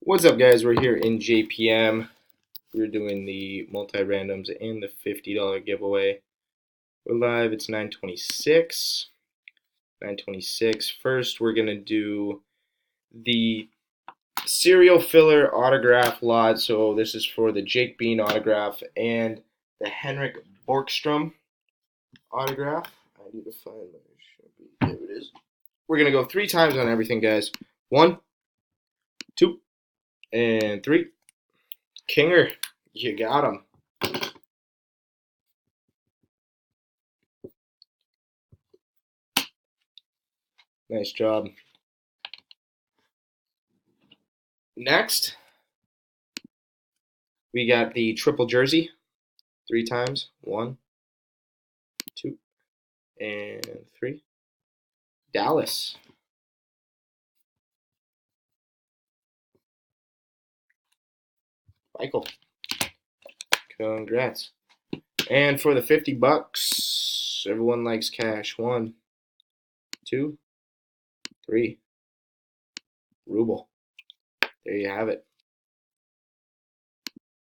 What's up, guys? We're here in JPM. We're doing the multi-randoms and the $50 giveaway. We're live. It's 9:26. 9:26. First, we're gonna do the serial filler autograph lot. So this is for the Jake Bean autograph and the Henrik Borkstrom autograph. I need to find my Sharpie. There it is. We're gonna go 3 times on everything, guys. 1, 2, and 3. Kinger, you got him. Nice job. Next, we got the triple jersey. 3 times. 1, 2, and 3. Dallas. Michael. Congrats. And for the $50, everyone likes cash. 1, 2, 3. Ruble. There you have it.